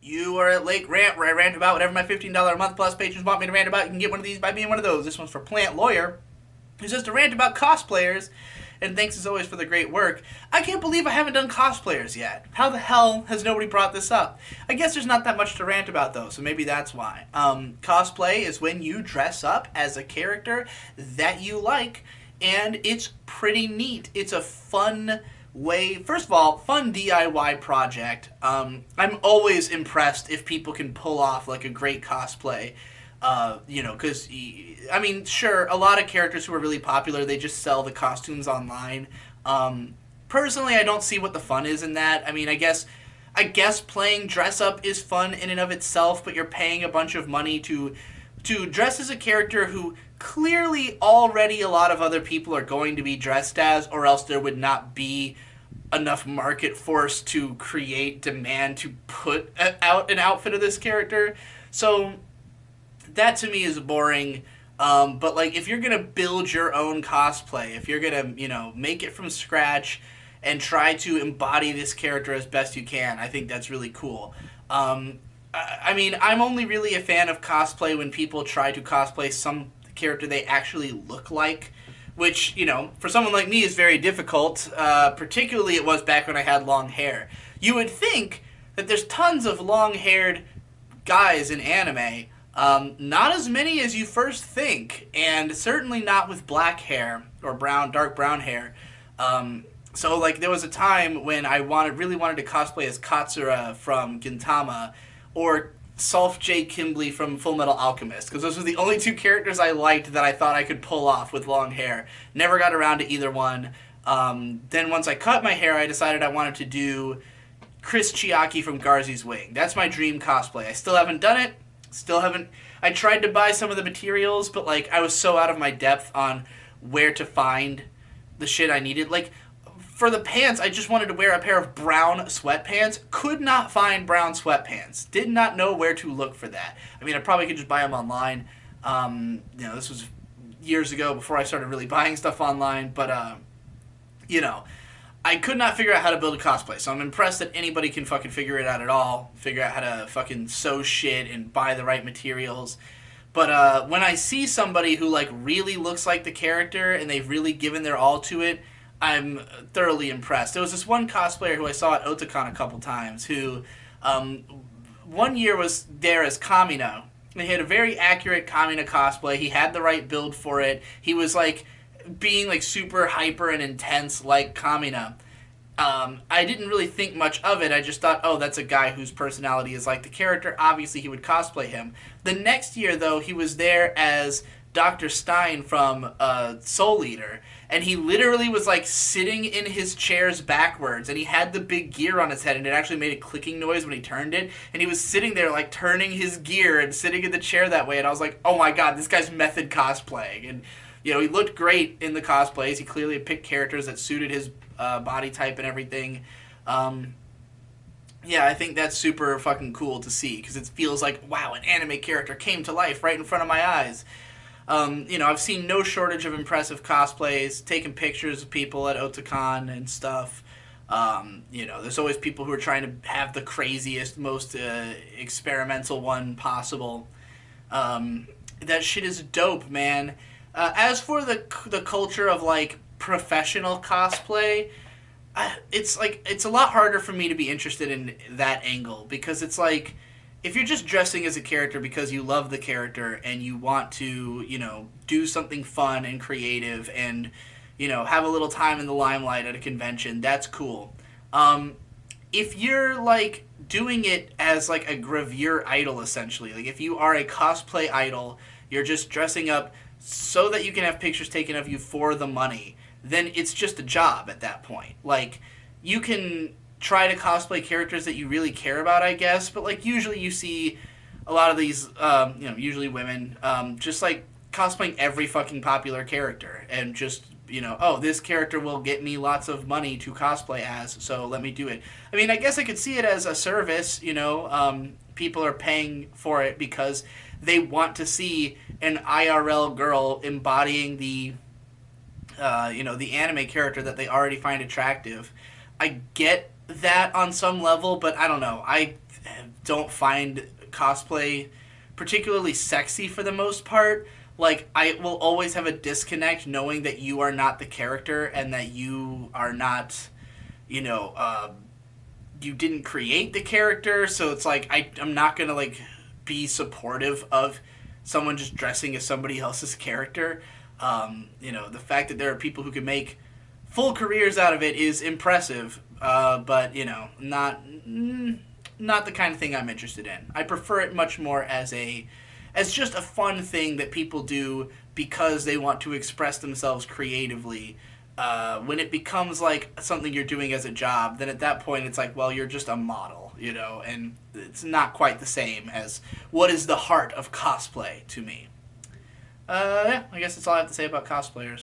You are at Lake Rant, where I rant about whatever my $15 a month plus patrons want me to rant about. You can get one of these by being one of those. This one's for Plant Lawyer, who says to rant about cosplayers, and thanks as always for the great work. I can't believe I haven't done cosplayers yet. How the hell has nobody brought this up? I guess there's not that much to rant about, though, so maybe that's why. Cosplay is when you dress up as a character that you like, and it's pretty neat. It's a fun way, first of all, fun DIY project. I'm always impressed if people can pull off like a great cosplay. Because I mean, sure, a lot of characters who are really popular, they just sell the costumes online. Personally, I don't see what the fun is in that. I mean, I guess playing dress up is fun in and of itself, but you're paying a bunch of money to dress as a character who clearly already a lot of other people are going to be dressed as, or else there would not be enough market force to create demand to put out an outfit of this character. So that to me is boring. But like, if you're gonna build your own cosplay, if you're gonna make it from scratch and try to embody this character as best you can, I think that's really cool. I mean, I'm only really a fan of cosplay when people try to cosplay some character they actually look like, which, for someone like me is very difficult. Particularly it was back when I had long hair. You would think that there's tons of long-haired guys in anime. Not as many as you first think, and certainly not with black hair or dark brown hair. So like, there was a time when I really wanted to cosplay as Katsura from Gintama, or Sulph J. Kimbley from Full Metal Alchemist, because those were the only two characters I liked that I thought I could pull off with long hair. Never got around to either one. Then once I cut my hair, I decided I wanted to do Chris Chiaki from Garzy's Wing. That's my dream cosplay. I still haven't done it. Still haven't. I tried to buy some of the materials, but like, I was so out of my depth on where to find the shit I needed. Like, for the pants, I just wanted to wear a pair of brown sweatpants. Could not find brown sweatpants. Did not know where to look for that. I mean, I probably could just buy them online. This was years ago before I started really buying stuff online. But, I could not figure out how to build a cosplay. So I'm impressed that anybody can fucking figure it out at all. Figure out how to fucking sew shit and buy the right materials. But when I see somebody who like really looks like the character and they've really given their all to it, I'm thoroughly impressed. There was this one cosplayer who I saw at Otakon a couple times who one year was there as Kamina. And he had a very accurate Kamina cosplay. He had the right build for it. He was like being like super hyper and intense like Kamina. I didn't really think much of it. I just thought, oh, that's a guy whose personality is like the character. Obviously, he would cosplay him. The next year, though, he was there as Dr. Stein from Soul Eater. And he literally was like sitting in his chairs backwards, and he had the big gear on his head, and it actually made a clicking noise when he turned it. And he was sitting there like turning his gear and sitting in the chair that way. And I was like, oh my god, this guy's method cosplaying. And he looked great in the cosplays. He clearly had picked characters that suited his body type and everything. Yeah, I think that's super fucking cool to see, because it feels like, wow, an anime character came to life right in front of my eyes. I've seen no shortage of impressive cosplays, taking pictures of people at Otakon and stuff. There's always people who are trying to have the craziest, most experimental one possible. That shit is dope, man. As for the culture of like professional cosplay, it's a lot harder for me to be interested in that angle, because it's like, if you're just dressing as a character because you love the character and you want to, do something fun and creative and, have a little time in the limelight at a convention, that's cool. If you're like doing it as like a gravure idol, essentially, like if you are a cosplay idol, you're just dressing up so that you can have pictures taken of you for the money, then it's just a job at that point. Like, you can try to cosplay characters that you really care about, I guess, but like, usually you see a lot of these, usually women, just like cosplaying every fucking popular character, and just, oh, this character will get me lots of money to cosplay as, so let me do it. I mean, I guess I could see it as a service, people are paying for it because they want to see an IRL girl embodying the anime character that they already find attractive. I get that on some level, but I don't know. I don't find cosplay particularly sexy for the most part. Like, I will always have a disconnect knowing that you are not the character and that you are not, you know, you didn't create the character. So it's like, I'm not going to, like, be supportive of someone just dressing as somebody else's character. The fact that there are people who can make full careers out of it is impressive, but, not the kind of thing I'm interested in. I prefer it much more as just a fun thing that people do because they want to express themselves creatively. When it becomes like something you're doing as a job, then at that point it's like, well, you're just a model, and it's not quite the same as what is the heart of cosplay to me. Yeah, I guess that's all I have to say about cosplayers.